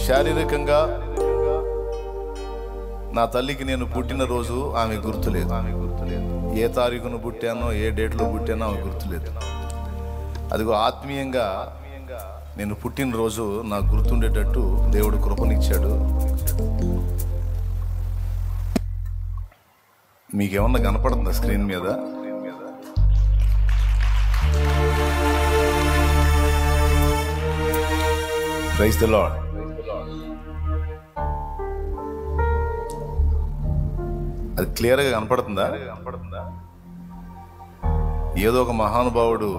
శారీరకంగా నా తల్లికి నేను పుట్టినరోజు ఆమె గుర్తులేదు. ఏ తారీఖును పుట్టానో, ఏ డేట్లో పుట్టానో ఆమె గుర్తులేదు. అదిగో ఆత్మీయంగా నేను పుట్టినరోజు నాకు గుర్తుండేటట్టు దేవుడు కృపనిచ్చాడు. మీకేమన్నా కనపడుతుందా స్క్రీన్ మీద? Praise the Lord. అది క్లియర్గా కనపడుతుందా? ఏదో ఒక మహానుభావుడు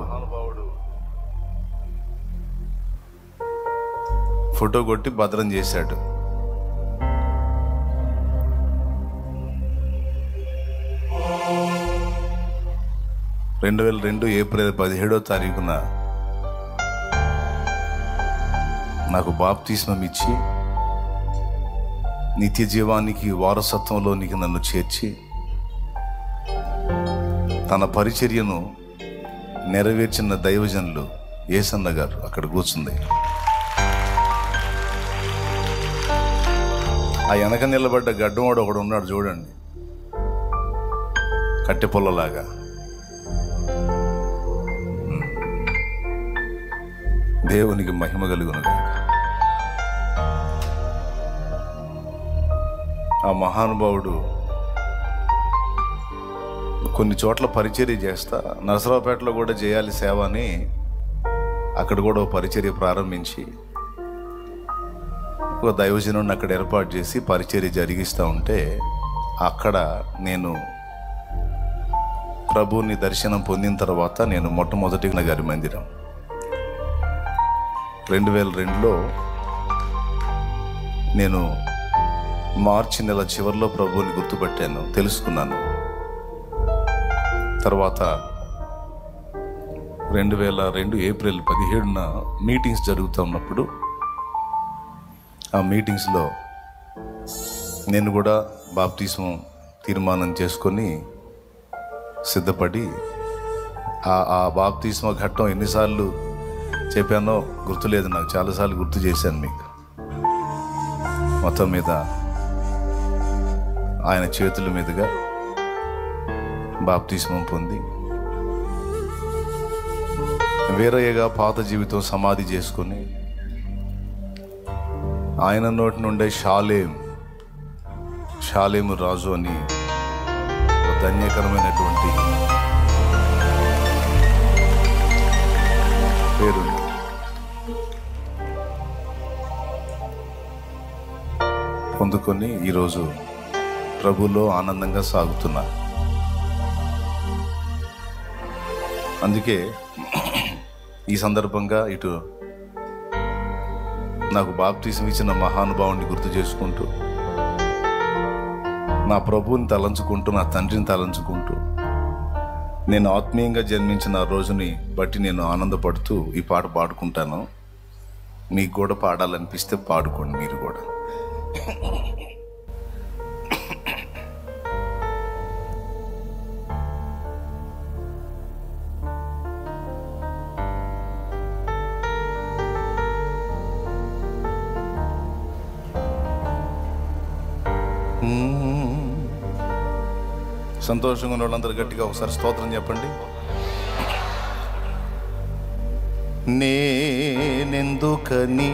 ఫోటో కొట్టి భద్రం చేశాడు. ఏప్రిల్ 17వ తారీఖున నాకు బాప్తిస్మం ఇచ్చి నిత్య జీవానికి వారసత్వంలోనికి నన్ను చేర్చి తన పరిచర్యను నెరవేర్చిన దైవజనులు యేసన్న గారు అక్కడ కూర్చుంది. ఆ వెనక నిలబడ్డ గడ్డవాడు ఒకడు ఉన్నాడు చూడండి, కట్టె పొల్లలాగా. దేవునికి మహిమ కలుగును. ఆ మహానుభావుడు కొన్ని చోట్ల పరిచర్య చేస్తా, నరసరావుపేటలో కూడా చేయాలి సేవ అని అక్కడ కూడా ఓ పరిచర్య ప్రారంభించి ఒక దైవజనుడిని అక్కడ ఏర్పాటు చేసి పరిచర్య జరిగిస్తూ ఉంటే అక్కడ నేను ప్రభువుని దర్శనం పొందిన తర్వాత నేను మొట్టమొదటిగా గారి మందిరం 2002లో నేను మార్చి నెల చివరిలో ప్రభువుని గుర్తుపట్టాను, తెలుసుకున్నాను. తర్వాత 2002 ఏప్రిల్ 17న మీటింగ్స్ జరుగుతూ ఉన్నప్పుడు ఆ మీటింగ్స్లో నేను కూడా బాప్తిస్మం తీర్మానం చేసుకొని సిద్ధపడి ఆ బాప్తిస్మ ఘట్టం ఎన్నిసార్లు చెప్పానో గుర్తులేదు నాకు, చాలాసార్లు గుర్తు చేశాను మీకు. మొత్తం మీద ఆయన చేతుల మీదుగా బాప్తిస్మం పొంది వేరేగా పాత జీవితం సమాధి చేసుకొని ఆయన నోటి నుండే షాలేము రాజు అని ధన్యకరమైనటువంటి పేరు పొందుకొని ఈరోజు ప్రభులో ఆనందంగా సాగుతున్నా. అందుకే ఈ సందర్భంగా ఇటు నాకు బాప్తిసం ఇచ్చిన మహానుభావుని గుర్తు చేసుకుంటూ, నా ప్రభువుని తలంచుకుంటూ, నా తండ్రిని తలంచుకుంటూ, నేను ఆత్మీయంగా జన్మించిన ఆ రోజుని బట్టి నేను ఆనందపడుతూ ఈ పాట పాడుకుంటాను. మీకు కూడా పాడాలనిపిస్తే పాడుకోండి మీరు కూడా. సంతోషంగా ఉన్న వాళ్ళందరూ గట్టిగా ఒకసారి స్తోత్రం చెప్పండి. నేనెందుకని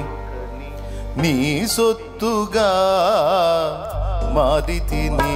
నీ సొత్తుగా మారితిని,